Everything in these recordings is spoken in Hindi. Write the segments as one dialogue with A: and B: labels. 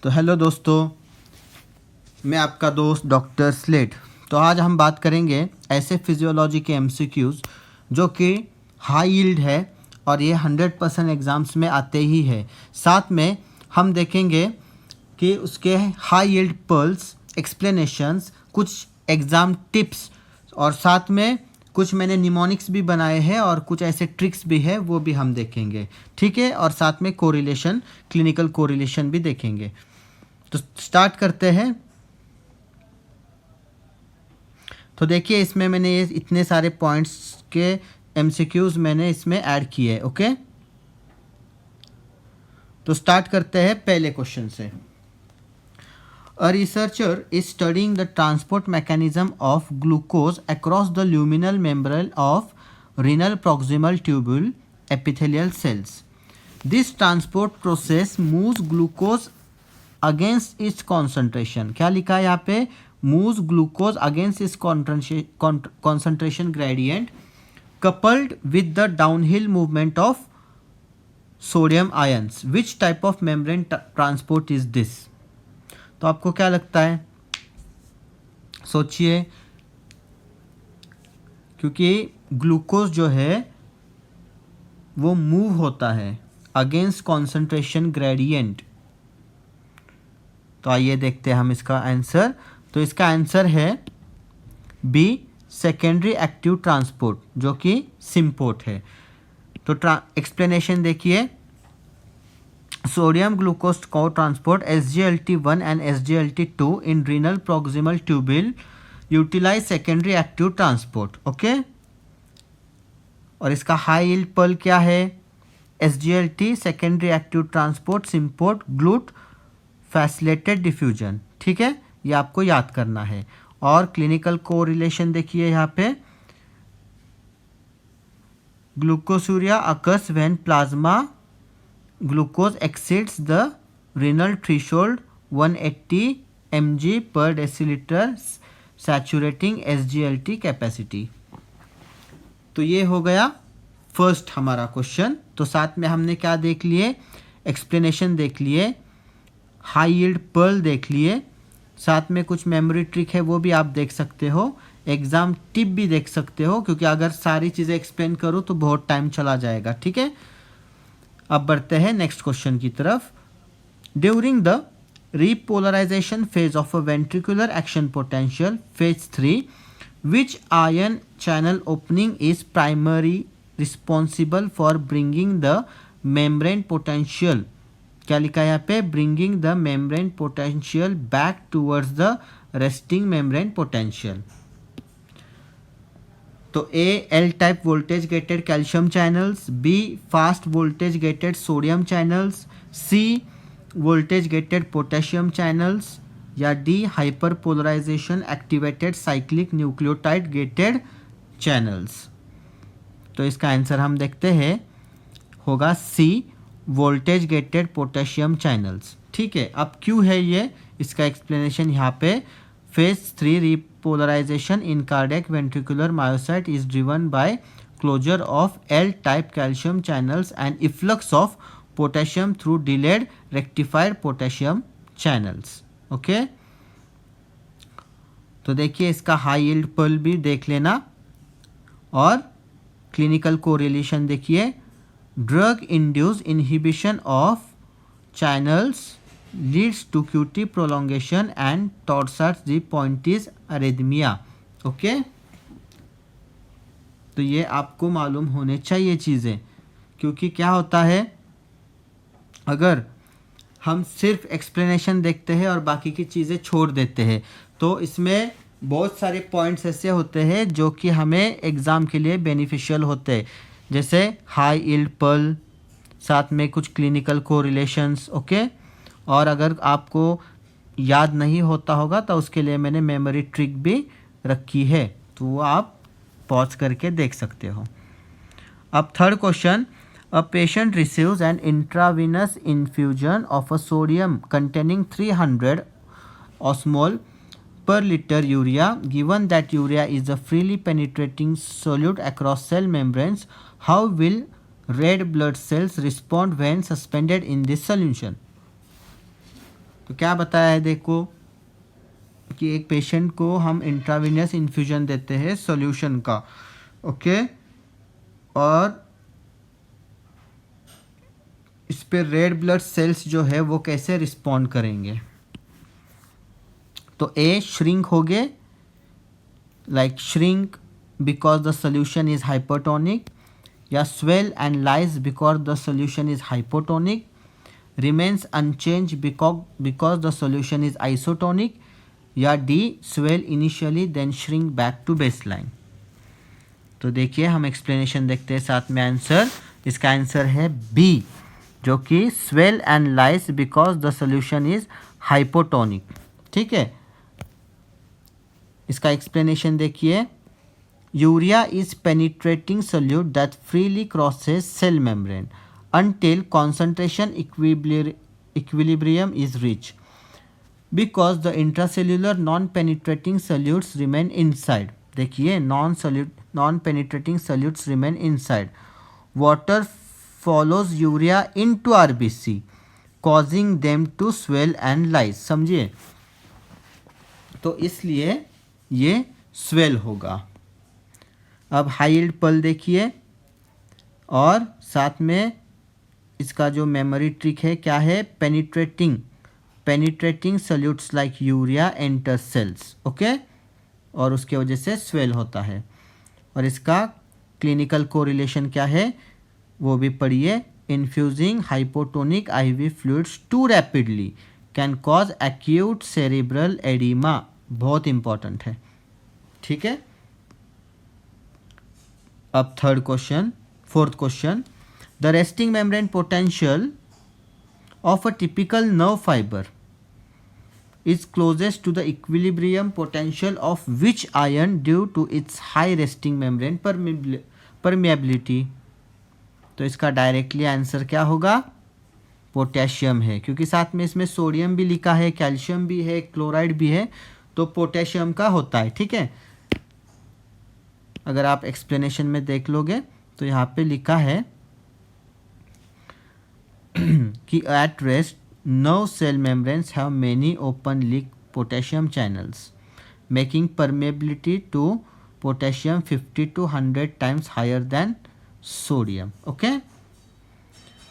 A: तो हेलो दोस्तों, मैं आपका दोस्त डॉक्टर स्लेट। तो आज हम बात करेंगे ऐसे फिजियोलॉजी के एमसीक्यूज़ जो कि हाई यील्ड है और ये 100% एग्ज़ाम्स में आते ही है। साथ में हम देखेंगे कि उसके हाई यील्ड पर्ल्स, एक्सप्लेनेशंस, कुछ एग्ज़ाम टिप्स और साथ में कुछ मैंने निमोनिक्स भी बनाए हैं और कुछ ऐसे ट्रिक्स भी है, वो भी हम देखेंगे। ठीक है, और साथ में कोरिलेशन, क्लिनिकल कोरिलेशन भी देखेंगे। तो स्टार्ट करते हैं। तो देखिए, इसमें मैंने ये इतने सारे पॉइंट्स के एमसीक्यूज़ मैंने इसमें ऐड किए। ओके, तो स्टार्ट करते हैं पहले क्वेश्चन से। A researcher is studying the transport mechanism of glucose across the luminal membrane of renal proximal tubule epithelial cells. This transport process moves glucose against its concentration. क्या लिखा है यहाँ पे? Moves glucose against its concentration gradient coupled with the downhill movement of sodium ions. Which type of membrane transport is this? तो आपको क्या लगता है? सोचिए, क्योंकि ग्लूकोज जो है वो मूव होता है अगेंस्ट कॉन्सेंट्रेशन ग्रेडियंट। तो आइए देखते हैं हम इसका आंसर। तो इसका आंसर है बी, सेकेंडरी एक्टिव ट्रांसपोर्ट, जो कि सिम्पोर्ट है। तो एक्सप्लेनेशन देखिए। Sodium glucose co-transport SGLT1 and SGLT2 in renal proximal tubule utilize secondary active transport. Okay, और इसका हाई यील्ड पर्ल क्या है? SGLT secondary active transport symport GLUT facilitated diffusion. ठीक है, ये आपको याद करना है। और क्लिनिकल कोरिलेशन देखिए यहाँ पे, ग्लूकोसूरिया occurs when plasma glucose exceeds the renal threshold 180 mg per deciliter saturating SGLT capacity। तो ये हो गया फर्स्ट हमारा क्वेश्चन। तो साथ में हमने क्या देख लिए? एक्सप्लेनेशन देख लिए, हाई यील्ड पर्ल देख लिए, साथ में कुछ मेमोरी ट्रिक है वो भी आप देख सकते हो, एग्जाम टिप भी देख सकते हो, क्योंकि अगर सारी चीज़ें एक्सप्लेन करूँ तो बहुत टाइम चला जाएगा। ठीक है, अब बढ़ते हैं नेक्स्ट क्वेश्चन की तरफ। During the repolarization phase of a ventricular action potential phase 3, which ion channel opening is primarily responsible for bringing the membrane potential? क्या लिखा है यहाँ पे? bringing the membrane potential back towards the resting membrane potential। तो A, L type voltage gated calcium channels, B fast voltage gated sodium channels, C voltage gated potassium channels, या D hyperpolarization activated cyclic nucleotide gated channels. तो इसका आंसर हम देखते हैं, होगा C, voltage gated potassium channels. ठीक है, अब क्यों है ये, इसका एक्सप्लेनेशन यहाँ पे। Phase 3 repolarization in cardiac ventricular myocyte is driven by closure of L-type calcium channels and efflux of potassium through delayed rectified potassium channels. Okay, तो देखिए इसका हाई यील्ड पर्ल भी देख लेना और क्लिनिकल कोरिलेशन देखिए। Drug induce inhibition of channels leads to QT prolongation and torsades the pointis arrhythmia। Okay, तो ये आपको मालूम होने चाहिए चीज़ें, क्योंकि क्या होता है, अगर हम सिर्फ एक्सप्लेनेशन देखते हैं और बाकी की चीज़ें छोड़ देते हैं तो इसमें बहुत सारे पॉइंट्स ऐसे होते हैं जो कि हमें एग्ज़ाम के लिए बेनिफिशियल होते हैं, जैसे हाई यील्ड पर्ल, साथ में कुछ क्लिनिकल कोरिलेशंस। ओके, और अगर आपको याद नहीं होता होगा तो उसके लिए मैंने मेमोरी ट्रिक भी रखी है, तो वो आप पॉज करके देख सकते हो। अब third question, a patient receives N intravenous infusion of a sodium containing 300 osmol per liter urea, given that urea is a freely penetrating solute across cell membranes, how will red blood cells respond when suspended in this solution? तो क्या बताया है देखो कि एक पेशेंट को हम इंट्रावेनियस इन्फ्यूजन देते हैं सॉल्यूशन का, ओके, और इस पे रेड ब्लड सेल्स जो है वो कैसे रिस्पॉन्ड करेंगे। तो ए श्रिंक हो गए, like shrink because the solution is hypotonic, या swell and lyse because the solution is hypotonic, remains unchanged because the solution is isotonic, या D swell initially then shrink back to baseline. तो देखिए हम एक्सप्लेनेशन देखते हैं साथ में आंसर। इसका आंसर है बी, जो कि swell and lyse because the solution is hypotonic. ठीक है, इसका एक्सप्लेनेशन देखिए। Urea is penetrating solute that freely crosses cell membrane until concentration equilibrium is reached, because the intracellular non-penetrating solutes remain inside. देखिए non-penetrating solutes remain inside. Water follows urea into RBC, causing them to swell and lyse. समझिए, तो इसलिए ये स्वेल होगा। अब हाई यील्ड पल देखिए, और साथ में इसका जो मेमोरी ट्रिक है क्या है, penetrating solutes like urea enter cells, okay, और उसके वजह से स्वेल होता है। और इसका क्लिनिकल कोरिलेशन क्या है वो भी पढ़िए। Infusing hypotonic IV fluids too rapidly can cause acute cerebral oedema, बहुत इंपॉर्टेंट है। ठीक है, अब fourth question, the resting membrane potential of a typical nerve fiber is closest to the equilibrium potential of which ion due to its high resting membrane permeability। तो इसका डायरेक्टली आंसर क्या होगा, पोटेशियम है, क्योंकि साथ में इसमें सोडियम भी लिखा है, कैल्शियम भी है, क्लोराइड भी है, तो पोटेशियम का होता है। ठीक है, अगर आप एक्सप्लेनेशन में देख लोगे तो यहाँ पे लिखा है कि at rest nerve cell membranes have many open leak potassium channels making permeability to potassium 50 to 100 times higher than sodium, okay।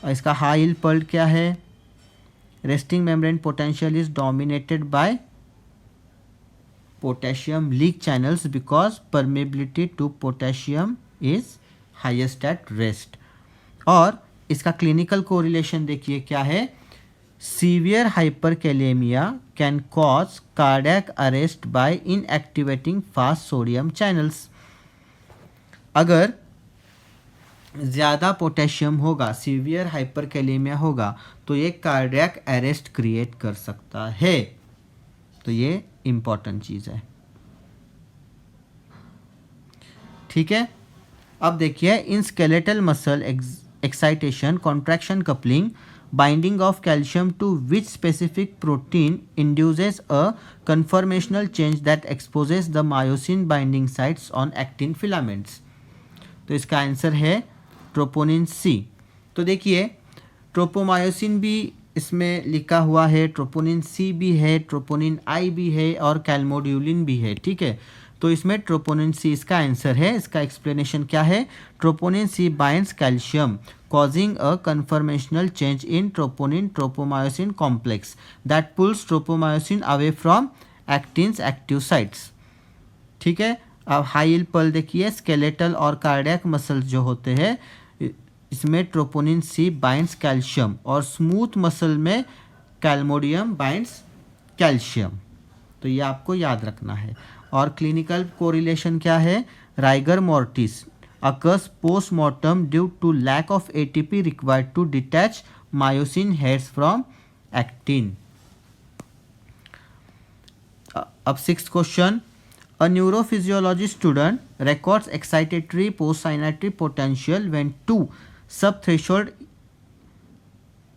A: और इसका हाई यील्ड पल्ट क्या है, resting membrane potential is dominated by potassium leak channels because permeability to potassium is highest at rest। और इसका क्लिनिकल कोरिलेशन देखिए क्या है, severe hyperkalaemia can cause cardiac arrest by inactivating fast sodium channels. अगर ज़्यादा पोटेशियम होगा, सीवियर हाइपरकैलेमिया होगा, तो ये कार्डियक अरेस्ट क्रिएट कर सकता है। तो ये इम्पॉर्टेंट चीज़ है। ठीक है, अब देखिए in skeletal muscle excitation, contraction coupling, binding of calcium to which specific protein induces a conformational change that exposes the myosin binding sites on actin filaments। तो इसका आंसर है ट्रोपोनिन सी। तो देखिए ट्रोपोमायोसिन भी इसमें लिखा हुआ है, ट्रोपोनिन सी भी है, ट्रोपोनिन आई भी है, और कैल्मोड्यूलिन भी है। ठीक है, तो इसमें ट्रोपोनिन सी इसका आंसर है। इसका एक्सप्लेनेशन क्या है, troponin C binds calcium causing a conformational change in troponin-tropomyosin complex that pulls tropomyosin away from actin's active sites। ठीक है, अब हाई यील्ड पल देखिए, स्केलेटल और कार्डियक मसल्स जो होते हैं इसमें ट्रोपोनिन सी बाइंड्स कैल्शियम, और स्मूथ मसल में कैल्मोडियम बाइंड्स कैल्शियम। तो ये आपको याद रखना है। और क्लिनिकल कोरिलेशन क्या है, rigor mortis occurs post-mortem due to lack of ATP required to detach myosin heads from actin। अब sixth question, a neurophysiology student records excitatory postsynaptic potential when two subthreshold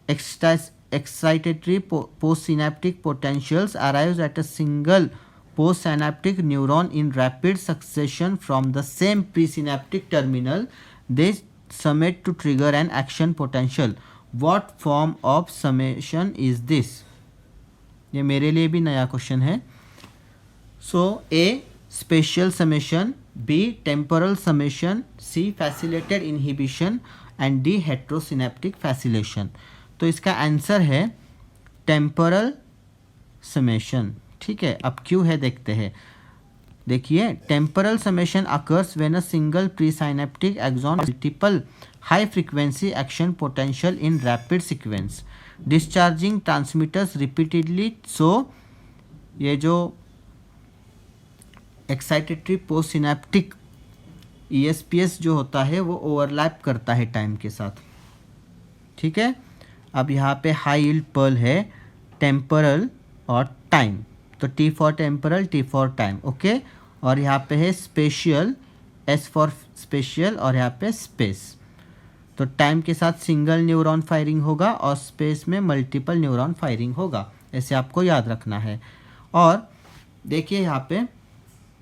A: excitatory postsynaptic potentials arrives at a single postsynaptic neuron in rapid succession from the same presynaptic terminal. They summate to trigger an action potential. What form of summation is this? ये मेरे लिए भी नया क्वेश्चन है। So A spatial summation, B temporal summation, C facilitated inhibition and D heterosynaptic facilitation. तो इसका आंसर है टेम्पोरल समेशन। ठीक है, अब क्यों है देखते हैं। देखिए, temporal summation occurs when a single presynaptic axon multiple high frequency action potential in rapid sequence discharging transmitters repeatedly. So ये जो एक्साइटेटरी पोस्ट सिनेप्टिक ESPS जो होता है वो ओवरलैप करता है टाइम के साथ। ठीक है, अब यहाँ पे हाई यील्ड पर्ल है, टेम्पोरल और टाइम, तो T for temporal, T for time. Okay, और यहाँ पे है स्पेशियल, S फॉर स्पेशियल, और यहाँ पे स्पेस। तो टाइम के साथ सिंगल न्यूरॉन फायरिंग होगा और स्पेस में मल्टीपल न्यूरॉन फायरिंग होगा, ऐसे आपको याद रखना है। और देखिए यहाँ पे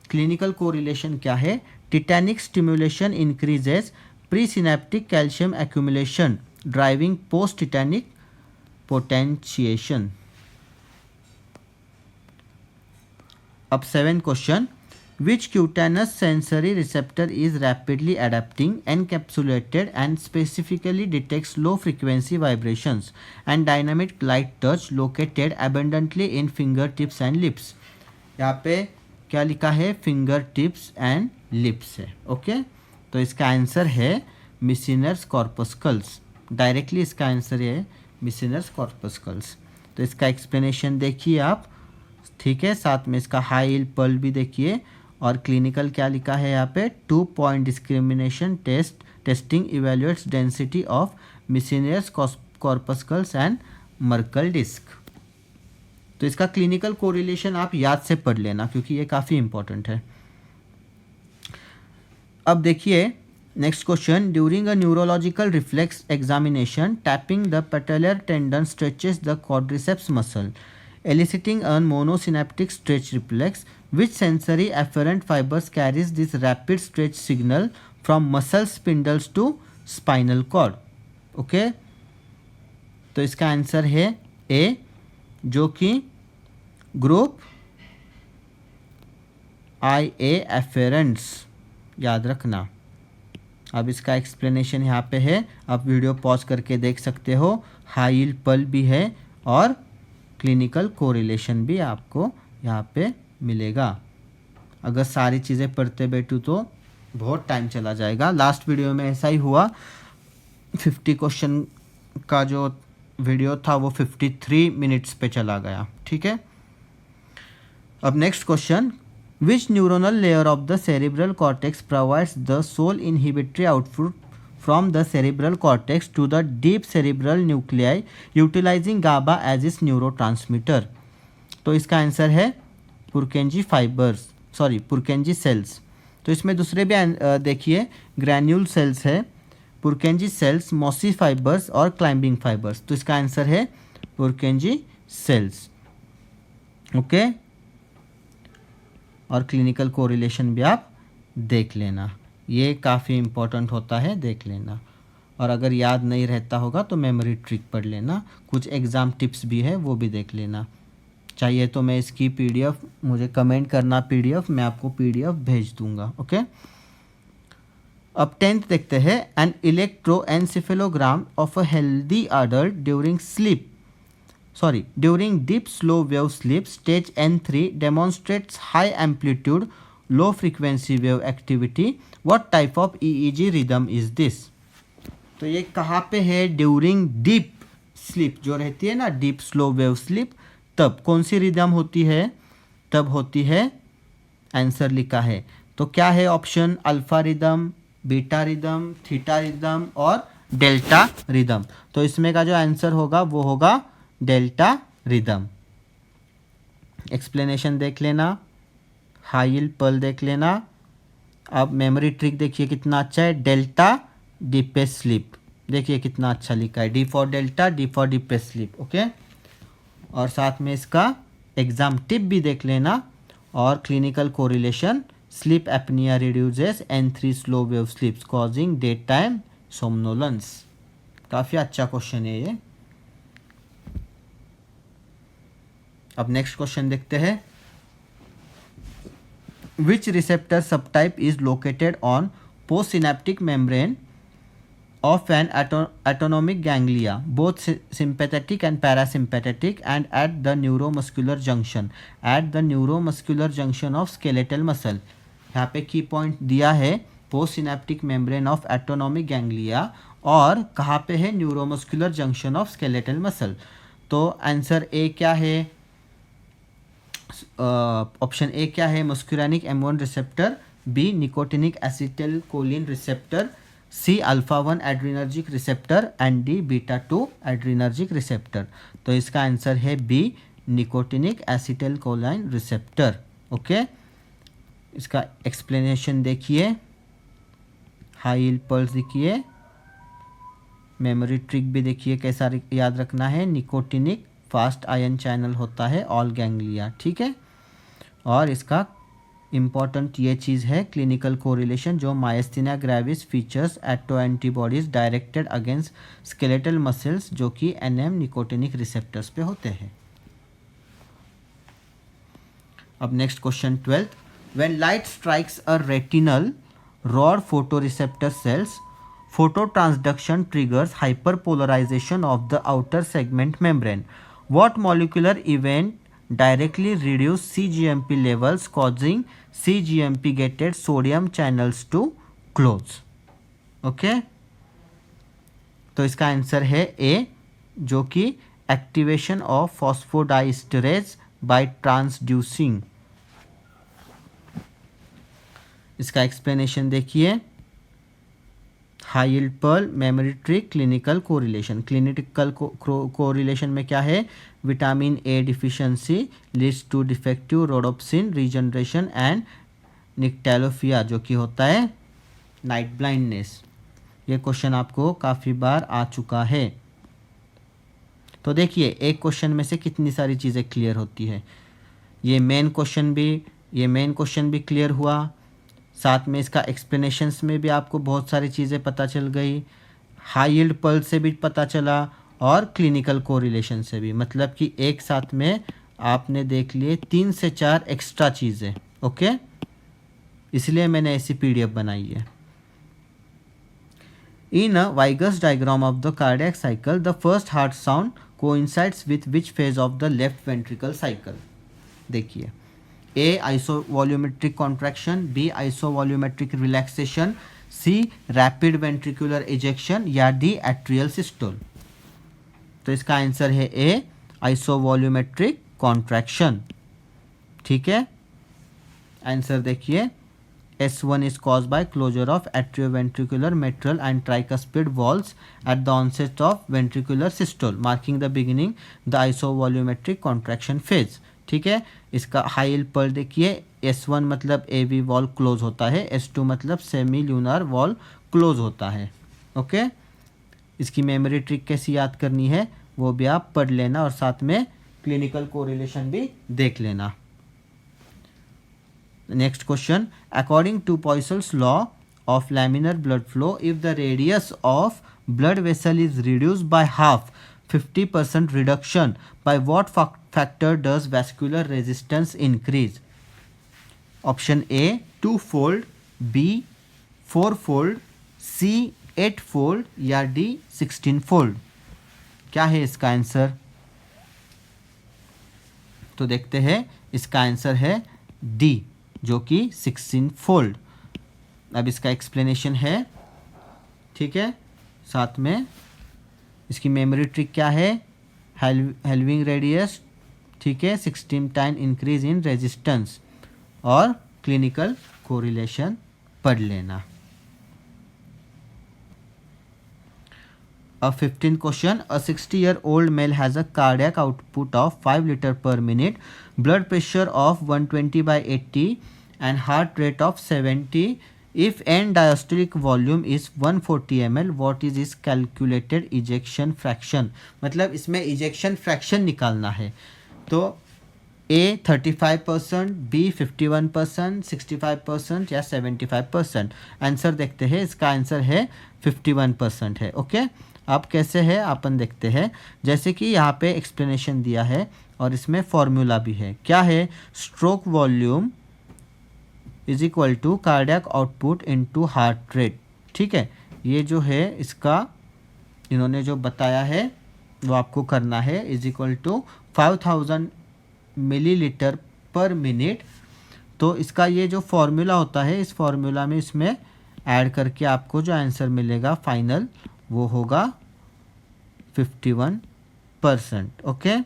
A: क्लिनिकल कोरिलेशन क्या है। Tetanic stimulation increases presynaptic calcium accumulation driving post tetanic potentiation. अब 7 question, which cutaneous sensory receptor is rapidly adapting, encapsulated and specifically detects low frequency vibrations and dynamic light touch located abundantly in fingertips and lips। यहाँ पे क्या लिखा है, फिंगर टिप्स एंड लिप्स है। ओके, तो इसका आंसर है मिसिनर्स कॉर्पस्कल्स। डायरेक्टली इसका आंसर है मिसिनर्स कॉर्पस्कल्स। तो इसका एक्सप्लेनेशन देखिए आप। ठीक है, साथ में इसका हाई यील्ड पर्ल भी देखिए। और क्लिनिकल क्या लिखा है यहाँ पे, 2 point discrimination testing evaluates density of Meissner's corpuscles and Merkel disc. तो इसका क्लिनिकल कोरिलेशन आप याद से पढ़ लेना क्योंकि ये काफ़ी इंपॉर्टेंट है। अब देखिए next question, during a neurological reflex examination tapping the patellar tendon stretches the quadriceps muscle eliciting a monosynaptic stretch reflex. Which sensory afferent fibers carries this rapid stretch signal from muscle spindles to spinal cord? Okay, तो इसका आंसर है ए, जो कि ग्रुप IA एफेरेंट्स, याद रखना। अब इसका एक्सप्लेनेशन यहाँ पे है, आप वीडियो पॉज करके देख सकते हो। हाई यील्ड पर्ल भी है और क्लिनिकल कोरिलेशन भी आपको यहाँ पे मिलेगा। अगर सारी चीज़ें पढ़ते बैठूँ तो बहुत टाइम चला जाएगा। लास्ट वीडियो में ऐसा ही हुआ, 50 क्वेश्चन का जो वीडियो था वो 53 मिनट्स पे चला गया। ठीक है, अब next question, which neuronal layer of the cerebral cortex provides the sole inhibitory output from the cerebral cortex to the deep cerebral nuclei utilizing GABA as its neurotransmitter? तो इसका आंसर है पुरकेंजी फाइबर्स, सॉरी पुरकेंजी सेल्स। तो इसमें दूसरे भी देखिए, ग्रैन्यूल सेल्स है, पुरकेंजी सेल्स, मॉसी फाइबर्स और क्लाइंबिंग फाइबर्स। तो इसका आंसर है पुरकेंजी सेल्स। ओके, और क्लिनिकल कोरिलेशन भी आप देख लेना, ये काफ़ी इम्पोर्टेंट होता है, देख लेना। और अगर याद नहीं रहता होगा तो मेमोरी ट्रिक पढ़ लेना, कुछ एग्ज़ाम टिप्स भी है वो भी देख लेना। चाहिए तो मैं इसकी PDF, मुझे कमेंट करना PDF, मैं आपको PDF भेज दूंगा। ओके, अब 10th देखते हैं, an electroencephalogram of a healthy adult during sleep, sorry during deep slow wave sleep stage N3 demonstrates high amplitude low frequency wave activity. What type of EEG rhythm is this? तो ये कहाँ पे है, ड्यूरिंग डीप स्लीप जो रहती है ना, डीप स्लो वेव स्लीप, तब कौन सी रिदम होती है, तब होती है, आंसर लिखा है। तो क्या है option, alpha rhythm, beta rhythm, theta rhythm और डेल्टा रिदम। तो इसमें का जो आंसर होगा वो होगा डेल्टा रिदम। एक्सप्लेनेशन देख लेना, हाई यील्ड पर्ल देख लेना। अब मेमोरी ट्रिक देखिए कितना अच्छा है, डेल्टा डीपेस्ट स्लीप, देखिए कितना अच्छा लिखा है, D for delta, D for deepest sleep. Okay, और साथ में इसका एग्जाम टिप भी देख लेना। और clinical correlation, sleep apnoea reduces N3 slow wave स्लीप्स causing day time somnolence. काफ़ी अच्छा क्वेश्चन है ये। अब नेक्स्ट क्वेश्चन देखते हैं, which receptor subtype is located on post synaptic membrane of an autonomic ganglia, both sympathetic and parasympathetic, and at the neuromuscular junction, of skeletal muscle. यहाँ पे की पॉइंट दिया है post synaptic membrane of autonomic ganglia और कहाँ पे है, neuromuscular junction of skeletal muscle. तो आंसर ए क्या है, ऑप्शन ए क्या है, muscarinic M1 receptor, B nicotinic acetylcholine receptor, C alpha 1 adrenergic receptor and D beta 2 adrenergic receptor. तो इसका आंसर है B nicotinic acetylcholine receptor. Okay, इसका एक्सप्लेनेशन देखिए, हाई यील्ड पल्स देखिए, मेमोरी ट्रिक भी देखिए कैसा याद रखना है, निकोटिनिक फास्ट आयन चैनल होता है ऑल गैंग्लिया, ठीक है। और इसका इम्पॉर्टेंट ये चीज़ है क्लिनिकल कोरिलेशन, जो myasthenia gravis features auto antibodies directed against skeletal muscles, जो कि NM निकोटिनिक रिसेप्टर्स पे होते हैं। अब next question 12, when light strikes a retinal rod photoreceptor cells, phototransduction triggers hyperpolarization of the outer segment membrane. What molecular event directly reduce cGMP levels, causing cGMP gated sodium channels to close? Okay, तो इसका आंसर है ए, जो कि activation of phosphodiesterase by transducing. इसका एक्सप्लेनेशन देखिए, high yield pearl, memory trick, clinical correlation. Clinical correlation में क्या है, vitamin A deficiency leads to defective rhodopsin regeneration and nyctalopia, जो कि होता है नाइट ब्लाइंडनेस। ये क्वेश्चन आपको काफ़ी बार आ चुका है। तो देखिए, एक क्वेश्चन में से कितनी सारी चीज़ें क्लियर होती है। ये मेन क्वेश्चन भी क्लियर हुआ, साथ में इसका एक्सप्लेनेशंस में भी आपको बहुत सारी चीज़ें पता चल गई, हाई यील्ड पल्स से भी पता चला और क्लिनिकल कोरिलेशन से भी। मतलब कि एक साथ में आपने देख लिए 3 से 4 एक्स्ट्रा चीज़ें। ओके, इसलिए मैंने ऐसी PDF बनाई है। In a Wiggers diagram of the cardiac cycle, the first heart sound coincides with which phase of the left ventricle cycle. देखिए, A isovolumetric contraction, B isovolumetric relaxation, C rapid ventricular ejection या डी एट्रियल सिस्टोल। तो इसका आंसर है ए आइसोवॉल्यूमेट्रिक कॉन्ट्रैक्शन, ठीक है। आंसर देखिए, S1 is caused by closure of atrioventricular mitral and tricuspid valves at the onset of ventricular systole, marking the beginning the isovolumetric contraction phase, ठीक है। इसका हाई यील्ड पर्ल देखिए, S1 मतलब AV वॉल क्लोज होता है, S2 मतलब सेमी ल्यूनर वॉल क्लोज होता है। ओके, इसकी मेमोरी ट्रिक कैसी याद करनी है वो भी आप पढ़ लेना और साथ में क्लिनिकल कोरिलेशन भी देख लेना। Next question, according to Poiseuille's law of laminar blood flow, if the radius of blood vessel is reduced by half, 50% reduction, by what factor does vascular resistance increase? Option A 2-fold, B 4-fold, C 8-fold या D 16-fold। क्या है इसका आंसर? तो देखते हैं, इसका आंसर है D, जो कि 16-fold। अब इसका एक्सप्लेनेशन है, ठीक है, साथ में इसकी मेमोरी ट्रिक क्या है, हेल्विंग रेडियस, ठीक है, 16 टाइम इंक्रीज इन रेजिस्टेंस और क्लिनिकल कोरिलेशन पढ़ लेना। A 15th question, a 60-year-old male has a cardiac output of 5 liters per minute, blood pressure of 120/80 and heart rate of 70. If end diastolic volume is 140 ml, what is his calculated ejection fraction? मतलब इसमें ejection fraction निकालना है। तो A 35%, B 51%, 65% या 75%। आंसर देखते हैं, इसका आंसर है 51% है। ओके, अब कैसे है अपन देखते हैं। जैसे कि यहाँ पे एक्सप्लेनेशन दिया है और इसमें फॉर्मूला भी है। क्या है? Stroke volume is equal to cardiac output into heart rate. ठीक है, ये जो है इसका इन्होंने जो बताया है वो आपको करना है। Is equal to 5000 millilitre per minute. तो इसका ये जो फॉर्मूला होता है, इस फॉर्मूला में इसमें ऐड करके आपको जो आंसर मिलेगा फाइनल वो होगा 51%। ओके,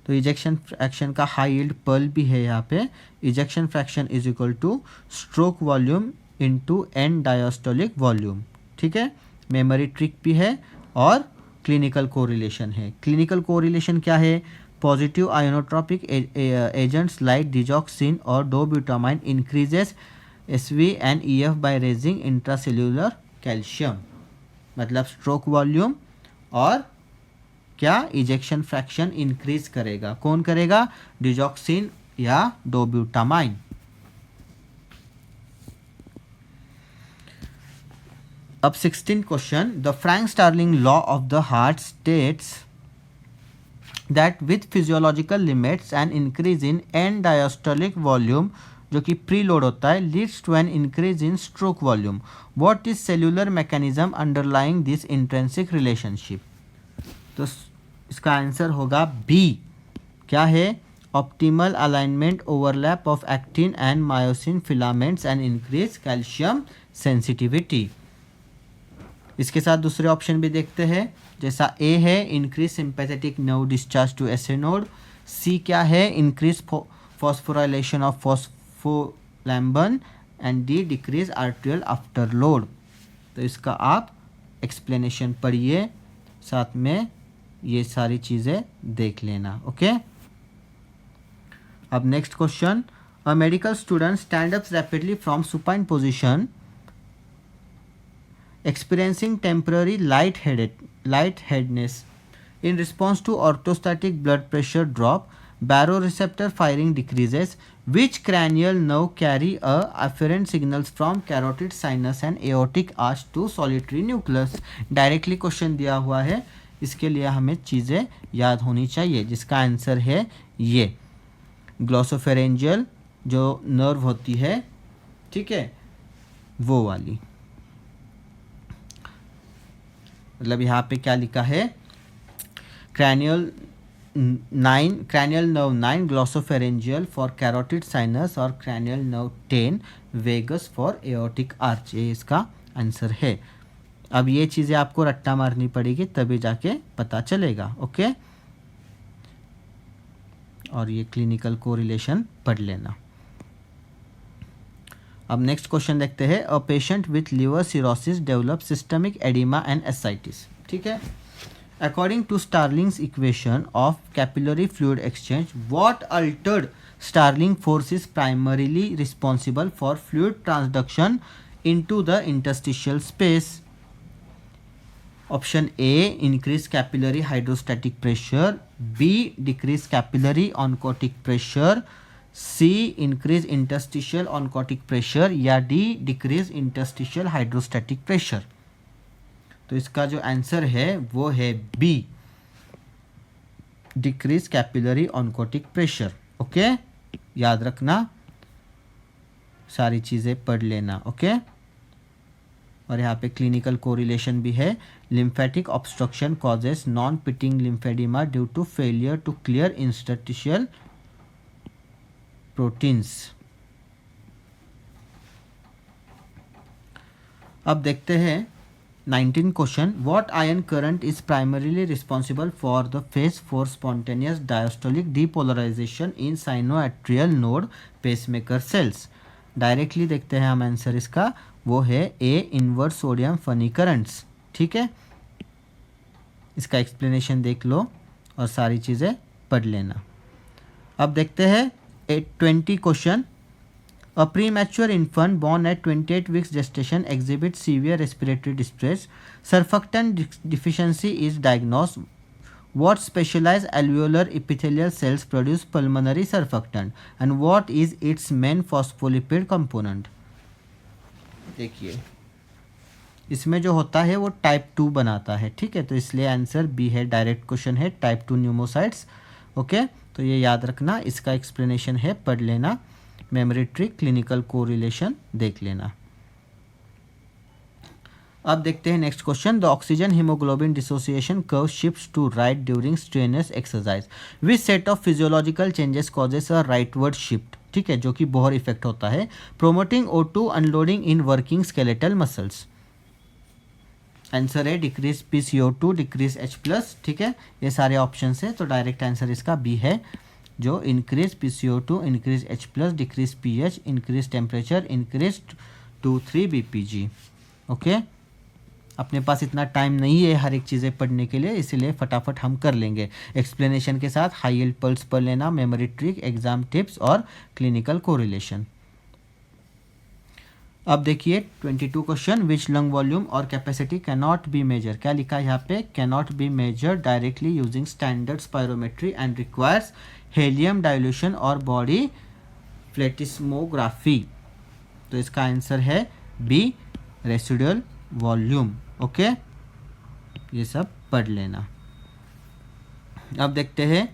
A: तो इजेक्शन फ्रैक्शन का हाई यील्ड पर्ल भी है यहाँ पे। Ejection fraction is equal to stroke volume into end diastolic volume. ठीक है, मेमोरी ट्रिक भी है और क्लिनिकल कोरिलेशन है। क्लिनिकल कोरिलेशन क्या है? Positive ionotropic agents like digoxin और dobutamine increases SV and EF by raising intracellular calcium. मतलब स्ट्रोक वॉल्यूम और क्या? इजेक्शन फ्रैक्शन इंक्रीज करेगा। कौन करेगा? डिजॉक्सिन या डोब्यूटामाइन। अब 16 question. The Frank Starling law of the heart states that with physiological limits and increase in end diastolic volume, जो कि प्री लोड होता है, leads to an increase in stroke volume. What is cellular mechanism underlying this intrinsic relationship? तो इसका आंसर होगा बी। क्या है? Optimal alignment overlap of actin and myosin filaments and increase calcium sensitivity. इसके साथ दूसरे ऑप्शन भी देखते हैं। जैसा ए है increase sympathetic nerve discharge to SA node. C क्या है? Increase phosphorylation of phospholamban. And D decrease arterial afterload. तो इसका आप एक्सप्लेनेशन पढ़िए, साथ में ये सारी चीज़ें देख लेना। ओके, अब next question. A medical student stand up rapidly from supine position experiencing temporary lightheadedness. In response to orthostatic blood pressure drop, baroreceptor firing decreases. Which cranial nerve carry a afferent signals from carotid sinus and aortic arch to solitary nucleus? Directly question दिया हुआ है, इसके लिए हमें चीज़ें याद होनी चाहिए, जिसका आंसर है ये ग्लॉसोफेरेंजियल जो नर्व होती है, ठीक है, वो वाली। मतलब यहाँ पे क्या लिखा है? cranial nerve 9 glossopharyngeal for carotid sinus और cranial nerve 10 vagus for aortic arch। ये इसका आंसर है। अब ये चीज़ें आपको रट्टा मारनी पड़ेगी तभी जाके पता चलेगा। ओके, और ये क्लिनिकल कोरिलेशन पढ़ लेना। अब नेक्स्ट क्वेश्चन देखते हैं। A patient with liver cirrhosis develop systemic oedema and ascites. ठीक है, according to Starling's equation of capillary fluid exchange, what altered Starling force is primarily responsible for fluid transduction into the interstitial space? Option A increase capillary hydrostatic pressure, B decrease capillary oncotic pressure, C increase interstitial oncotic pressure, या D decrease interstitial hydrostatic pressure. तो इसका जो आंसर है वो है B, decrease capillary oncotic pressure. Okay, याद रखना, सारी चीज़ें पढ़ लेना। ओके, और यहाँ पे क्लिनिकल कोरिलेशन भी है। Lymphatic obstruction causes non pitting lymphoedema due to failure to clear interstitial proteins. अब देखते हैं 19 question. What ion current is primarily responsible for the phase four spontaneous diastolic depolarisation in sinoatrial node pacemaker cells? Directly देखते हैं हम आंसर इसका, वो है A inverse sodium funny currents. ठीक है, इसका एक्सप्लेनेशन देख लो और सारी चीज़ें पढ़ लेना। अब देखते हैं 20 question. A premature infant born at 28 weeks gestation exhibits severe respiratory distress. Surfactant deficiency is diagnosed. What specialized alveolar epithelial cells produce pulmonary surfactant and what is its main phospholipid component? देखिए इसमें जो होता है वो टाइप 2 बनाता है, ठीक है, तो इसलिए आंसर बी है, डायरेक्ट क्वेश्चन है, टाइप 2 न्यूमोसाइट्स। ओके, तो ये याद रखना, इसका एक्सप्लेनेशन है, पढ़ लेना, मेमोरी ट्रिक, क्लिनिकल कोरिलेशन देख लेना। अब देखते हैं next question, the oxygen haemoglobin dissociation curve shifts to right during strenuous exercise, which set of physiological changes causes a rightward shift, ठीक है, जो कि बोहर इफेक्ट होता है, promoting O2 unloading in working skeletal muscles. Answer है डिक्रीज PCO2, डिक्रीज H+, ठीक है, ये सारे ऑप्शन है, तो डायरेक्ट आंसर इसका बी है, जो increase PCO2, increase H+, decrease pH, increase temperature, increase 2,3 BPG। Okay, अपने पास इतना टाइम नहीं है हर एक चीज़ें पढ़ने के लिए, इसीलिए फटाफट हम कर लेंगे एक्सप्लेनेशन के साथ। हाई यील्ड पल्स पढ़ लेना, मेमोरी ट्रिक, एग्जाम टिप्स और क्लिनिकल कोरिलेशन। अब देखिए 22 क्वेश्चन, विच लंग वॉल्यूम और capacity can not be measure, क्या लिखा है यहाँ पे, can not be measure directly using standard spirometry and requires helium dilution और बॉडी फ्लेटिस्मोग्राफी। तो इसका आंसर है बी, रेसिडुअल वॉल्यूम। ओके, ये सब पढ़ लेना। अब देखते हैं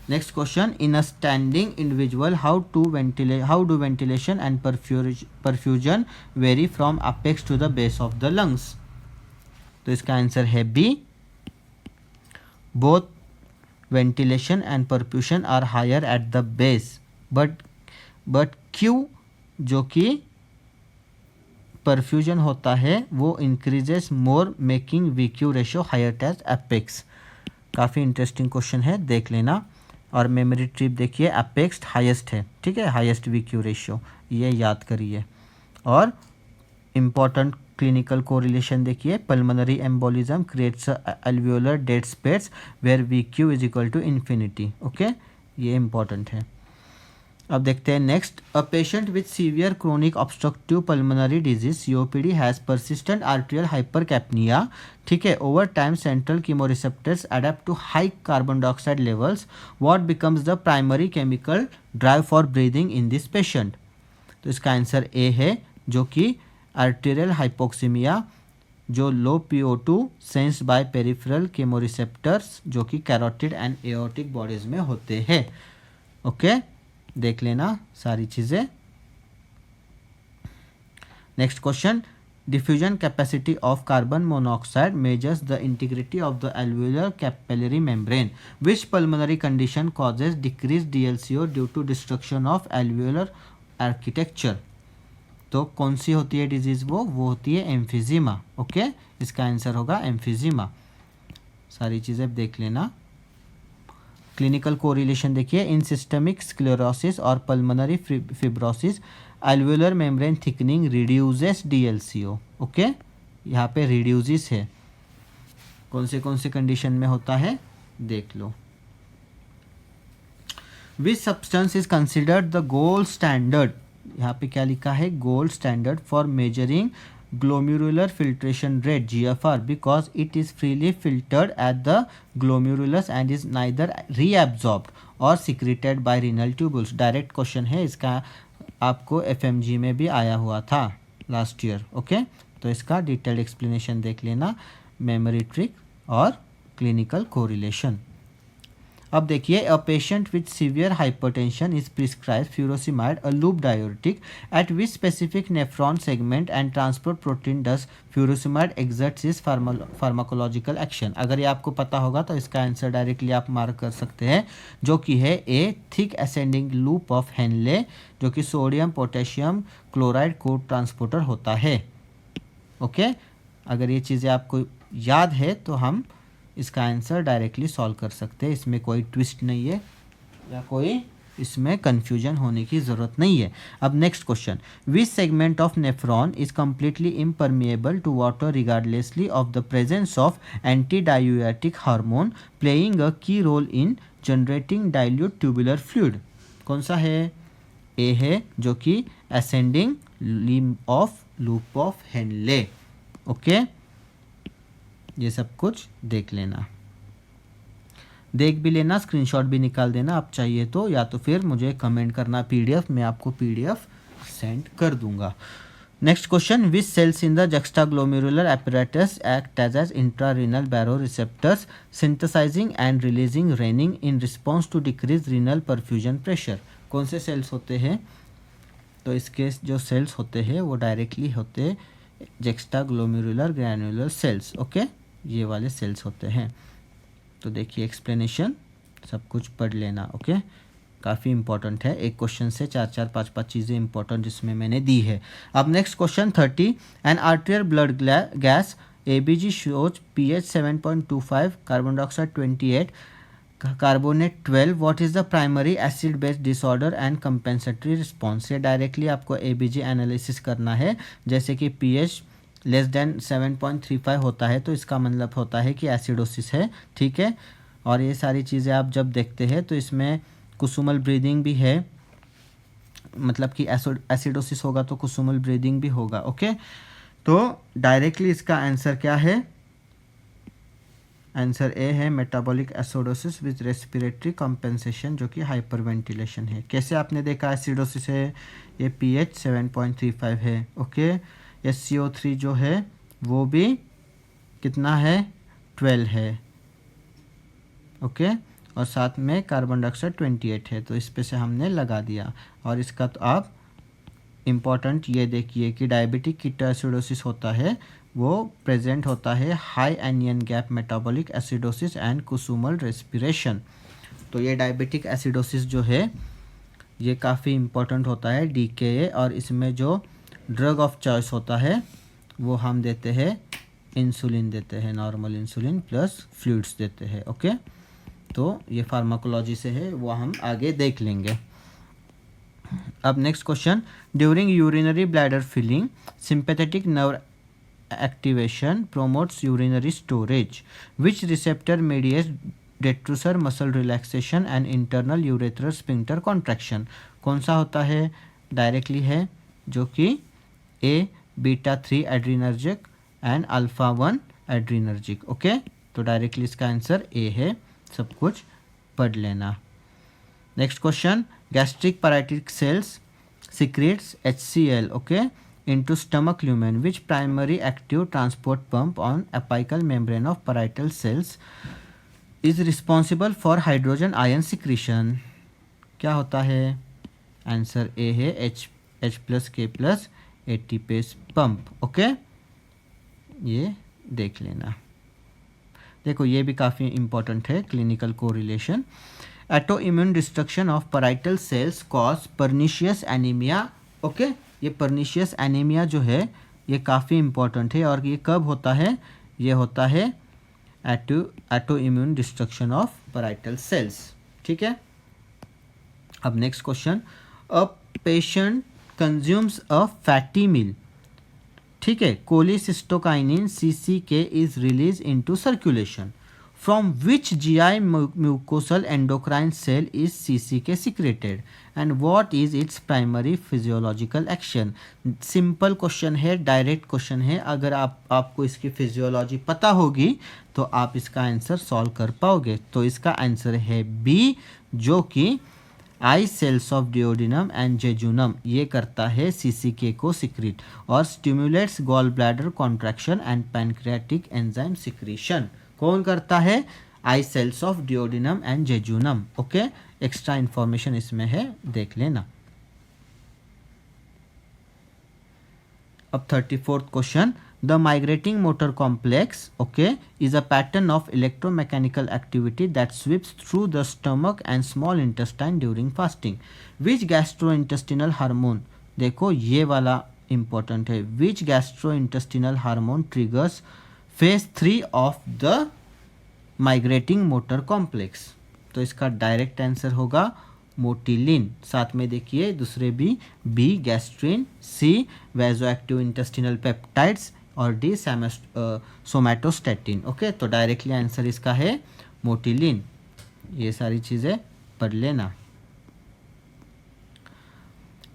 A: next question, in a standing individual how do ventilation and perfusion vary from apex to the base of the lungs. तो इसका आंसर है B, both ventilation and perfusion are higher at the base, but Q जो कि परफ्यूजन होता है वो increases more, making VQ ratio higher at apex. काफ़ी इंटरेस्टिंग क्वेश्चन है, देख लेना। और मेमोरी ट्रिप देखिए, अपेक्स हाईएस्ट है, ठीक है, हाईएस्ट VQ रेशियो, ये याद करिए। और इम्पॉर्टेंट क्लिनिकल कोरिलेशन देखिए, pulmonary embolism creates alveolar dead space where VQ is equal to infinity. Okay, ये इंपॉर्टेंट है। अब देखते हैं next, a patient with severe chronic obstructive pulmonary disease COPD has persistent arterial hypercapnia, ठीक है, over time central chemoreceptors adapt to high carbon dioxide levels, what becomes the primary chemical drive for breathing in this patient. तो इसका आंसर ए है, जो कि आर्टेरियल हाइपोक्सीमिया, जो low PO2 sensed by peripheral chemoreceptors, जो कि कैरोटिड एंड एओर्टिक बॉडीज में होते हैं। ओके, देख लेना सारी चीज़ें। Next question, diffusion capacity of carbon monoxide measures the integrity of the alveolar capillary membrane, which pulmonary condition causes decrease DLCO due to destruction of alveolar architecture. तो कौन सी होती है डिजीज, वो होती है एम्फिजीमा। ओके, इसका आंसर होगा एम्फिजीमा। सारी चीज़ें देख लेना। क्लिनिकल कोरिलेशन देखिए, इन सिस्टमिक स्क्लेरोसिस और pulmonary fibrosis alveolar membrane thickening reduces DLCO। Okay, यहाँ पे रिड्यूसिस है, कौन से कंडीशन में होता है देख लो। Which substance is considered the gold standard, यहाँ पे क्या लिखा है, gold standard for measuring glomerular filtration rate GFR because it is freely filtered at the glomerulus and is neither reabsorbed or secreted by renal tubules। Direct question है इसका, आपको FMG में भी आया हुआ था लास्ट ईयर। ओके, तो इसका डिटेल्ड एक्सप्लेनेशन देख लेना, मेमोरी ट्रिक और क्लिनिकल कोरिलेशन। अब देखिए, अ patient with severe hypertension is prescribe furosemide, a loop diuretic, eight which specific nephron segment and transport protein does furosemide exerts is pharmacological action. अगर ये आपको पता होगा तो इसका आंसर डायरेक्टली आप मार्क कर सकते हैं, जो कि है A, thick ascending loop of Henle, जो कि sodium potassium chloride cotransporter होता है। ओके, अगर ये चीज़ें आपको याद है तो हम इसका आंसर डायरेक्टली सॉल्व कर सकते हैं, इसमें कोई ट्विस्ट नहीं है या कोई इसमें कन्फ्यूजन होने की ज़रूरत नहीं है। अब next question, which segment of nephron is completely impermeable to water regardlessly of the presence of antidiuretic hormone playing a key role in generating dilute tubular fluid. कौन सा है, ए है, जो कि ascending limb of loop of Henle. Okay, ये सब कुछ देख लेना, देख भी लेना, स्क्रीनशॉट भी निकाल देना आप चाहिए तो, या तो फिर मुझे कमेंट करना PDF, मैं आपको PDF सेंड कर दूंगा। Next question, which cells in the juxtaglomerular apparatus act as intrarenal baroreceptors, synthesizing and releasing renin in response to decreased renal perfusion pressure? कौन से सेल्स होते हैं? तो इसके जो सेल्स होते हैं वो डायरेक्टली होते जुक्स्टाग्लोमेरुलर ग्रैन्युलर सेल्स. ओके, ये वाले सेल्स होते हैं. तो देखिए एक्सप्लेनेशन सब कुछ पढ़ लेना. ओके, काफ़ी इंपॉर्टेंट है. एक क्वेश्चन से 4-4, 5-5 चीज़ें इंपॉर्टेंट जिसमें मैंने दी है. अब next question 30, an arterial blood gas ABG shows pH 7.25, carbon dioxide 28, carbonate 12. What is the primary acid base disorder and compensatory response? ये डायरेक्टली आपको ABG एनालिसिस करना है. जैसे कि pH लेस देन 7.35 होता है तो इसका मतलब होता है कि एसिडोसिस है. ठीक है, और ये सारी चीज़ें आप जब देखते हैं तो इसमें कुसुमल ब्रीदिंग भी है, मतलब कि एसिडोसिस होगा तो कुसुमल ब्रीदिंग भी होगा. ओके, तो डायरेक्टली इसका आंसर क्या है? आंसर ए है metabolic acidosis with respiratory compensation, जो कि हाइपरवेंटिलेशन है. कैसे आपने देखा एसिडोसिस है? ये pH 7.35 है. ओके, SCO3 जो है वो भी कितना है? 12 है. ओके, और साथ में कार्बन डाइऑक्साइड 28 है. तो इस पे से हमने लगा दिया. और इसका तो आप इम्पॉर्टेंट ये देखिए कि डायबिटिक कीटोएसिडोसिस होता है वो प्रेजेंट होता है high anion gap metabolic acidosis and Kussmaul respiration. तो ये डायबिटिक एसिडोसिस जो है ये काफ़ी इम्पॉर्टेंट होता है DKA, और इसमें जो ड्रग ऑफ चॉइस होता है वो हम देते हैं इंसुलिन देते हैं, नॉर्मल इंसुलिन प्लस फ्लूइड्स देते हैं. ओके, तो ये फार्माकोलॉजी से है, वो हम आगे देख लेंगे. अब next question, during urinary bladder filling sympathetic nerve activation promotes urinary storage. Which receptor mediates detrusor muscle relaxation and internal urethral sphincter contraction? कौन सा होता है? डायरेक्टली है जो कि A beta 3 adrenergic and alpha 1 adrenergic. Okay, तो डायरेक्टली इसका आंसर A है. सब कुछ पढ़ लेना. Next question, gastric parietal cells secretes HCl, okay, into stomach lumen. Which primary active transport pump on apical membrane of parietal cells is responsible for hydrogen ion secretion? क्या होता है? आंसर A है H+K+ ATPase pump. ओके, ये देख लेना. देखो ये भी काफ़ी इंपॉर्टेंट है, clinical correlation. Autoimmune destruction of parietal cells cause pernicious anaemia. Okay, ये पर्निशियस एनीमिया जो है ये काफ़ी इंपॉर्टेंट है. और ये कब होता है? ये होता है autoimmune destruction of parietal cells. ठीक है. अब next question, a patient consumes a fatty meal. ठीक है, cholecystokinin CCK is release into circulation. From which GI mucosal endocrine cell is CCK secreted and what is its primary physiological action? Simple question है, डायरेक्ट क्वेश्चन है. अगर आपको इसकी फिजियोलॉजी पता होगी तो आप इसका आंसर सॉल्व कर पाओगे. तो इसका आंसर है B, जो कि I cells of duodenum and jejunum ये करता है CCK को सिक्रीट और stimulates gall bladder contraction and pancreatic enzyme secretion. कौन करता है? I cells of duodenum and jejunum. Okay, extra information इसमें है, देख लेना. अब 34th क्वेश्चन, the migrating motor complex, okay, is a pattern of electromechanical activity that sweeps through the stomach and small intestine during fasting. Which gastrointestinal hormone, देखो ये वाला important है, which gastrointestinal hormone triggers phase 3 of the migrating motor complex? तो इसका डायरेक्ट आंसर होगा मोटिलिन. साथ में देखिए दूसरे B gastrin, C vasoactive intestinal peptides और D सोमैटोस्टैटिन. ओके, तो डायरेक्टली आंसर इसका है मोटिलिन. ये सारी चीज़ें पढ़ लेना.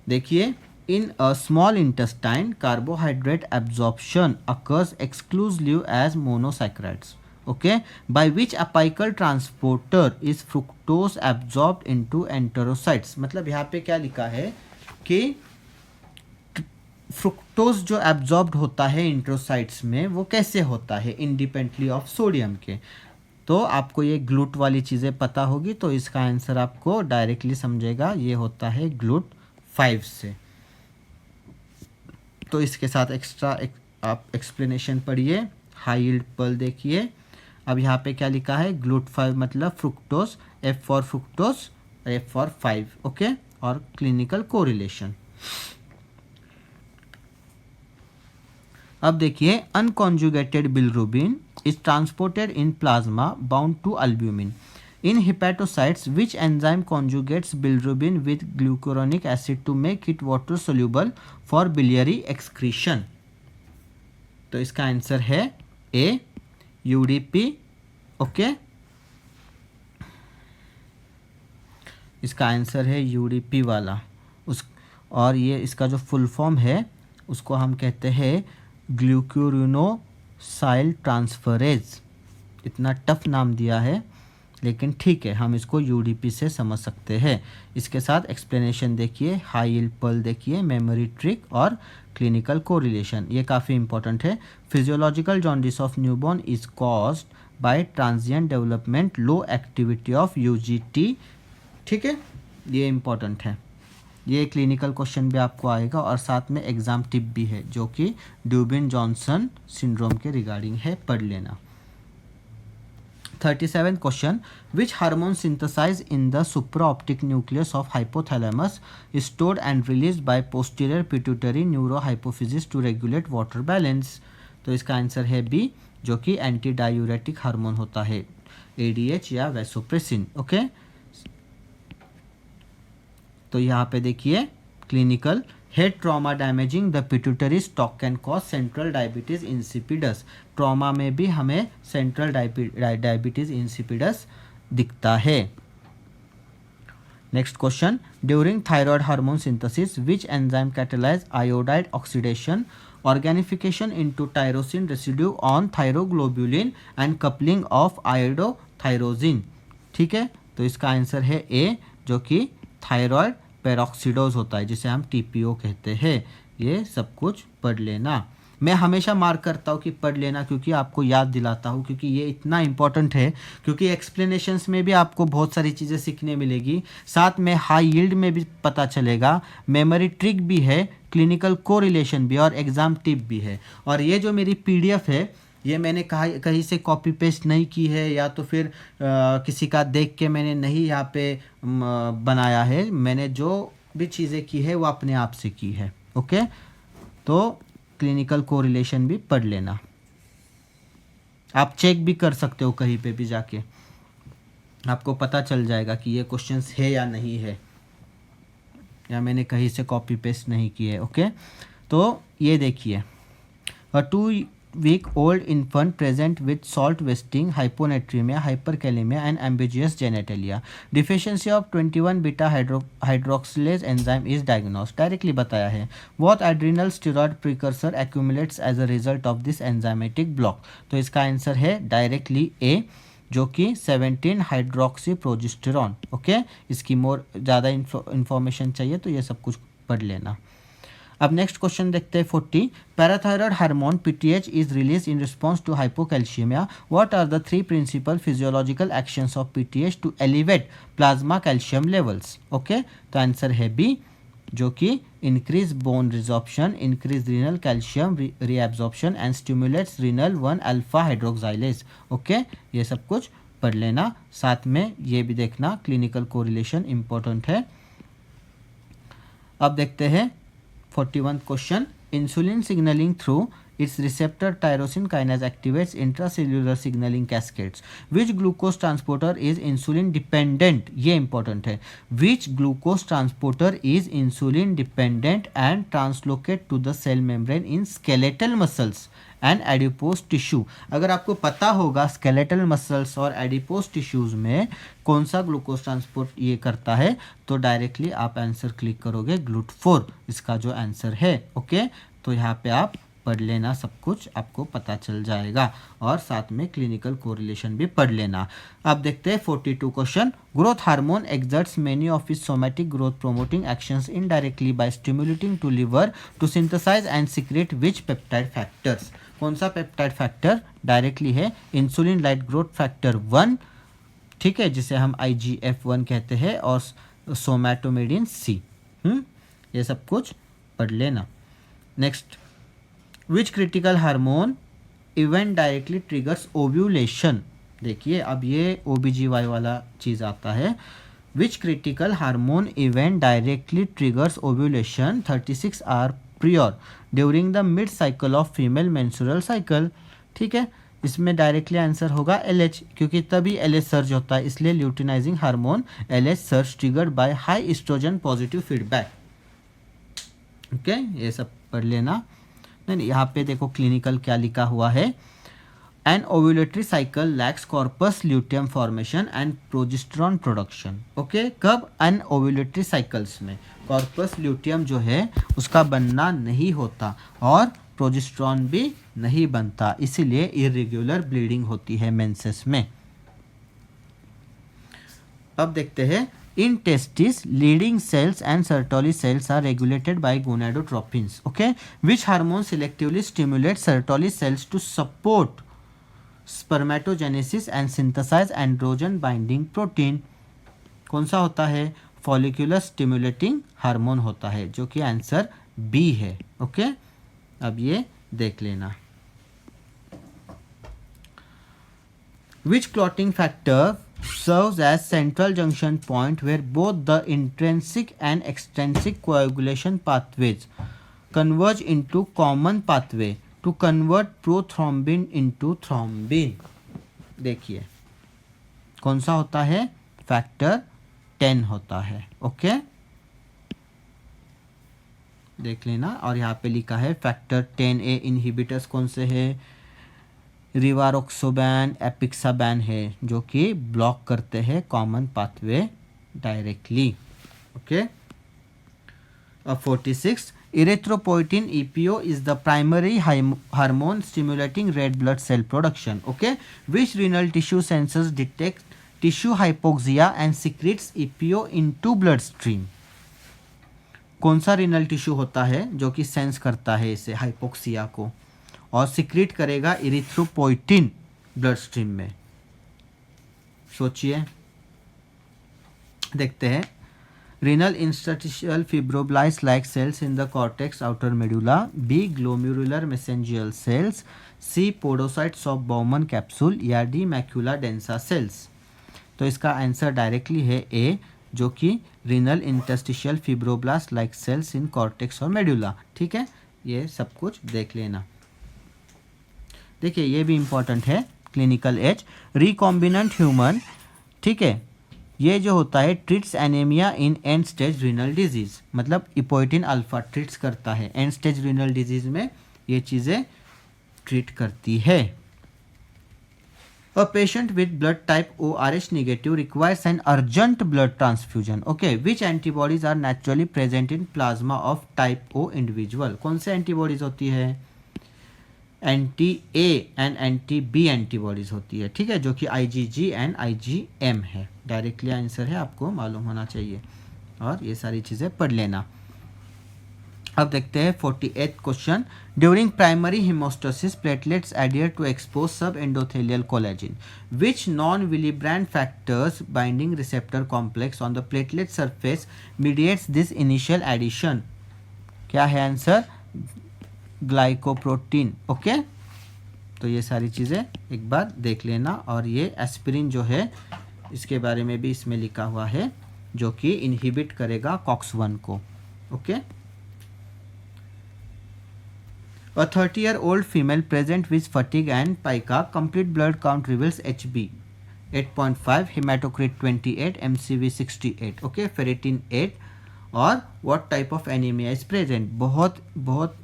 A: देखिए, in a small intestine carbohydrate absorption occurs exclusively as monosaccharides. Okay, by which apical transporter is fructose absorbed into enterocytes? मतलब यहाँ पे क्या लिखा है कि फ्रुक्टोज जो एब्जॉर्ब्ड होता है इंट्रोसाइट्स में वो कैसे होता है, इंडिपेंडेंटली ऑफ सोडियम के। तो आपको ये ग्लूट वाली चीज़ें पता होगी तो इसका आंसर आपको डायरेक्टली समझेगा, ये होता है ग्लूट 5 से। तो इसके साथ एक्स्ट्रा आप एक्सप्लेनेशन पढ़िए, हाई यील्ड पर्ल देखिए। अब यहाँ पे क्या लिखा है, ग्लूट 5 मतलब fructose, F for fructose, F for 5, okay. और क्लिनिकल कोरिलेशन। अब देखिए, unconjugated bilirubin is transported in plasma bound to albumin. In hepatocytes, which enzyme conjugates bilirubin with glucuronic acid to make it water soluble for biliary excretion? तो इसका आंसर है ए, यूडीपी, ओके। इसका आंसर है यूडीपी वाला उस, और ये इसका जो फुल फॉर्म है उसको हम कहते हैं ग्लूकुरोनोसाइल ट्रांसफरेज। इतना टफ नाम दिया है लेकिन ठीक है, हम इसको यूडीपी से समझ सकते हैं। इसके साथ एक्सप्लेनेशन देखिए, हाई यील्ड पर्ल देखिए, मेमोरी ट्रिक और क्लिनिकल कोरिलेशन, ये काफ़ी इंपॉर्टेंट है। Physiological jaundice of newborn is caused by transient development, low activity of UGT, ठीक है, ये इंपॉर्टेंट है। ये क्लिनिकल क्वेश्चन भी आपको आएगा और साथ में एग्जाम टिप भी है जो कि ड्यूबिन जॉनसन सिंड्रोम के रिगार्डिंग है, पढ़ लेना। 37th question, which hormone synthesized in the supraoptic nucleus of hypothalamus is stored and released by posterior pituitary neurohypophysis to regulate water balance? तो इसका आंसर है बी, जो कि एंटी डायूरेटिक हार्मोन होता है, एडीएच या वैसोप्रेसिन, ओके। तो यहाँ पे देखिए clinical, head trauma damaging the pituitary stalk can cause central diabetes insipidus. Trauma में भी हमें सेंट्रल डायबिटीज इंसिपिडस दिखता है। Next question, during thyroid hormone synthesis which enzyme catalyse iodide oxidation, organification into tyrosine residue on thyroglobulin and coupling of iodotyrosine, ठीक है। तो इसका आंसर है ए, जो कि थायराइड पेरोक्सीडोज होता है, जिसे हम टीपीओ कहते हैं। ये सब कुछ पढ़ लेना। मैं हमेशा मार्क करता हूँ कि पढ़ लेना, क्योंकि आपको याद दिलाता हूँ, क्योंकि ये इतना इंपॉर्टेंट है, क्योंकि एक्सप्लेनेशंस में भी आपको बहुत सारी चीज़ें सीखने मिलेगी, साथ में हाई यील्ड में भी पता चलेगा, मेमोरी ट्रिक भी है, क्लिनिकल कोरिलेशन भी और एग्ज़ाम टिप भी है। और ये जो मेरी पीडीएफ है, ये मैंने कहीं से कॉपी पेस्ट नहीं की है या तो फिर किसी का देख के मैंने नहीं यहाँ पे बनाया है। मैंने जो भी चीज़ें की है वो अपने आप से की है, ओके। तो क्लिनिकल कोरिलेशन भी पढ़ लेना, आप चेक भी कर सकते हो कहीं पे भी जाके, आपको पता चल जाएगा कि ये क्वेश्चंस है या नहीं है, या मैंने कहीं से कॉपी पेस्ट नहीं की है, ओके। तो ये देखिए, 2-week-old infant present with salt wasting, hyponatremia, hyperkalemia and ambiguous genitalia. Deficiency of 21 beta hydroxylase enzyme is diagnosed. Directly बताया है. What adrenal steroid precursor accumulates as a result of this enzymatic block? तो इसका आंसर है डायरेक्टली ए, जो कि 17 हाइड्रोक्सी प्रोजेस्टेरॉन, ओके। इसकी मोर ज़्यादा इन्फॉर्मेशन चाहिए तो ये सब कुछ पढ़ लेना। अब नेक्स्ट क्वेश्चन देखते हैं 40, parathyroid hormone PTH is release in response to hypocalcaemia, what are the 3 principal physiological actions of PTH to elevate plasma calcium levels, okay. तो आंसर है बी, जो कि increase bone resorption, increase renal calcium reabsorption and stimulates renal 1 alpha hydroxylase, okay. ये सब कुछ पढ़ लेना, साथ में ये भी देखना क्लिनिकल कोरिलेशन इंपॉर्टेंट है। अब देखते हैं 41th question, insulin signaling through its receptor tyrosine kinase activates intracellular signaling cascades. Which glucose transporter is insulin dependent? ये important है. Which glucose transporter is insulin dependent and translocate to the cell membrane in skeletal muscles and adipose tissue? अगर आपको पता होगा स्केलेटल मसल्स और एडिपोज टिश्यूज में कौन सा ग्लूकोज ट्रांसपोर्ट ये करता है, तो डायरेक्टली आप आंसर क्लिक करोगे GLUT4, इसका जो आंसर है, ओके। तो यहाँ पे आप पढ़ लेना, सब कुछ आपको पता चल जाएगा और साथ में क्लिनिकल कोरिलेशन भी पढ़ लेना। अब देखते हैं 42 question. Growth hormone exerts many of its somatic growth promoting actions indirectly by stimulating to liver to synthesise and secrete which peptide factors. कौन सा पेप्टाइड फैक्टर डायरेक्टली है? इंसुलिन लाइक ग्रोथ फैक्टर 1, ठीक है, जिसे हम IGF-1 कहते हैं, और सोमैटोमेडिन C। ये सब कुछ पढ़ लेना। Next, which critical hormone event directly triggers ovulation. देखिए अब ये OBGY वाला चीज़ आता है। Which critical hormone event directly triggers ovulation 36 hour prior during the mid cycle of female menstrual cycle. ठीक है, इसमें डायरेक्टली आंसर होगा LH, क्योंकि तभी LH सर्ज होता है, इसलिए luteinising hormone LH surge triggered by high oestrogen positive feedback. Okay, ये सब पढ़ लेना। नहीं, यहाँ पे देखो क्लिनिकल क्या लिखा हुआ है। Anovulatory cycle lacks corpus luteum formation and progesterone production. Okay, कब? एन ओव्यूलेटरी साइकिल्स में कॉर्पस ल्यूटियम जो है उसका बनना नहीं होता और प्रोजेस्टेरॉन भी नहीं बनता, इसीलिए इरेगुलर ब्लीडिंग होती है मेंसेस में। अब देखते हैं, in testis leading cells and Sertoli cells are regulated by gonadotropins. Okay, which hormone selectively stimulates Sertoli cells to support spermatogenesis and synthesize androgen binding protein? कौन सा होता है? फॉलिकुलर स्टिमुलेटिंग हार्मोन होता है, जो कि आंसर B है। ओके, अब ये देख लेना। Which clotting factor serves as central junction point where both the intrinsic and extrinsic coagulation pathways converge into common pathway to convert prothrombin into thrombin? देखिए कौन सा होता है? फैक्टर 10 होता है। ओके, देख लेना। और यहाँ पे लिखा है फैक्टर 10A इनहिबिटर्स कौन से है? रिवारोक्सोबैन, एपिक्साबैन है, जो कि ब्लॉक करते हैं कॉमन पाथवे डायरेक्टली। ओके, अब 46, erythropoietin EPO is the primary hormone stimulating red blood cell production. Okay, which renal tissue sensors detect tissue hypoxia and secretes EPO into blood stream. कौन सा रीनल टिश्यू होता है जो कि सेंस करता है इसे हाइपोक्सिया को और सीक्रेट करेगा इरिथ्रोपोइटिन ब्लड स्ट्रीम में? सोचिए, देखते हैं। Renal interstitial fibroblast like cells in the cortex outer medulla, B glomerular mesangial cells, C podocytes of Bowman capsule, या D मैक्यूला डेंसा सेल्स। तो इसका आंसर डायरेक्टली है A, जो कि renal interstitial fibroblast like cells in cortex और मेडुला। ठीक है, ये सब कुछ देख लेना। देखिए ये भी इम्पॉर्टेंट है, क्लिनिकल एज रिकॉम्बिनेंट ह्यूमन। ठीक है, ये जो होता है treats anaemia in and stage renal disease, मतलब इपोइटिन अल्फा ट्रीट्स करता है एंड स्टेज रीनल डिजीज में, ये चीज़ें ट्रीट करती है। A patient with blood type ORH negative requires an urgent blood transfusion. Okay, which antibodies are naturally present in plasma of type O individual? कौन से एंटीबॉडीज होती है? एंटी-A एंड एंटी-B एंटीबॉडीज होती है। ठीक है, जो कि IgG एंड IgM है। डायरेक्टली आंसर है, आपको मालूम होना चाहिए और ये सारी चीज़ें पढ़ लेना। अब देखते हैं 48th question. During primary haemostasis platelets adhere to expose subendothelial collagen, which von Willebrand factors binding receptor complex on the platelet surface mediates this initial adhesion? क्या है आंसर? ग्लाइकोप्रोटीन। ओके, तो ये सारी चीज़ें एक बार देख लेना। और ये एस्पिरिन जो है, इसके बारे में भी इसमें लिखा हुआ है, जो कि इनहिबिट करेगा COX-1 को। Okay, A 30-year-old female present with fatigue and pica, complete blood count reveals HB 8.5, hematocrit 28, MCV 68, okay, ferritin 8, और what type of anemia is present? बहुत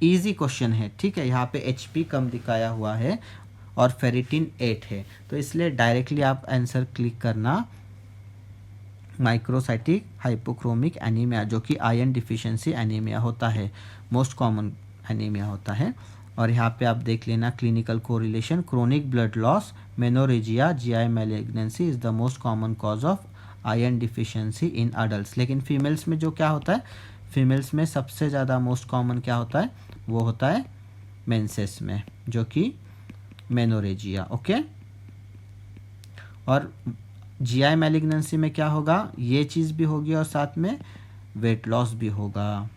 A: इजी क्वेश्चन है। ठीक है, यहाँ पे HP कम दिखाया हुआ है और फेरिटिन 8 है, तो इसलिए डायरेक्टली आप आंसर क्लिक करना माइक्रोसाइटिक हाइपोक्रोमिक एनीमिया, जो कि आयरन डिफिशियंसी एनीमिया होता है, मोस्ट कॉमन एनीमिया होता है। और यहाँ पे आप देख लेना clinical correlation, chronic blood loss, menorrhagia, GI malignancy is the most common cause of iron deficiency in adult. लेकिन फीमेल्स में जो क्या होता है, फीमेल्स में सबसे ज़्यादा मोस्ट कॉमन क्या होता है, वो होता है मेंसेस में, जो कि मेनोरेजिया। ओके, और जीआई मैलिग्नेंसी में क्या होगा, ये चीज़ भी होगी और साथ में वेट लॉस भी होगा,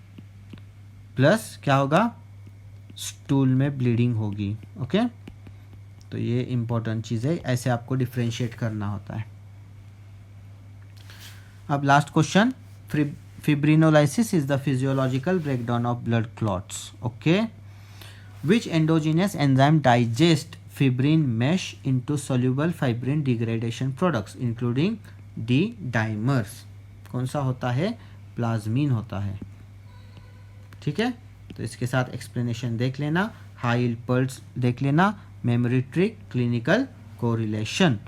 A: प्लस क्या होगा, स्टूल में ब्लीडिंग होगी। ओके, तो ये इंपॉर्टेंट चीज़ है, ऐसे आपको डिफ्रेंशिएट करना होता है। अब last question, फिब्रिनोलाइसिस is the physiological breakdown of blood clots. Okay, which endogenous enzyme digest fibrin mesh into soluble fibrin degradation products including D-dimers। कौन सा होता है, प्लाज्मीन होता है। ठीक है, तो इसके साथ एक्सप्लेनेशन देख लेना, हाई यील्ड पल्स देख लेना, मेमोरी ट्रिक, क्लिनिकल कोरिलेशन।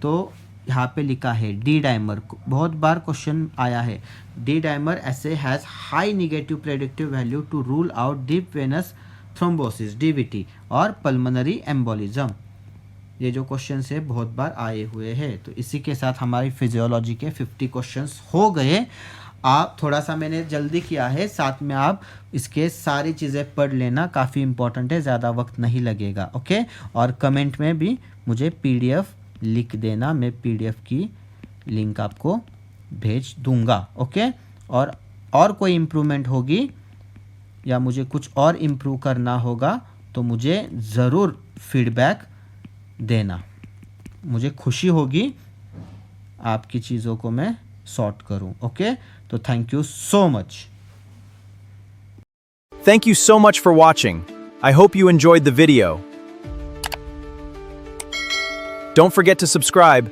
A: तो यहाँ पे लिखा है डी डाइमर, बहुत बार क्वेश्चन आया है। डी डाइमर ऐसे has high negative predictive value to rule out deep venous thrombosis DVT और पल्मोनरी एम्बोलिज्म। ये जो क्वेश्चन है बहुत बार आए हुए हैं। तो इसी के साथ हमारी फिजियोलॉजी के 50 क्वेश्चंस हो गए। आप थोड़ा सा मैंने जल्दी किया है, साथ में आप इसके सारी चीज़ें पढ़ लेना, काफ़ी इंपॉर्टेंट है, ज़्यादा वक्त नहीं लगेगा। ओके, और कमेंट में भी मुझे पीडीएफ लिख देना, मैं पीडीएफ की लिंक आपको भेज दूंगा। ओके, और कोई इम्प्रूवमेंट होगी या मुझे कुछ और इम्प्रूव करना होगा तो मुझे ज़रूर फीडबैक देना, मुझे खुशी होगी आपकी चीज़ों को मैं सॉर्ट करूं। ओके, तो thank you so much.
B: Thank you so much for watching. I hope you enjoyed the video. Don't forget to subscribe.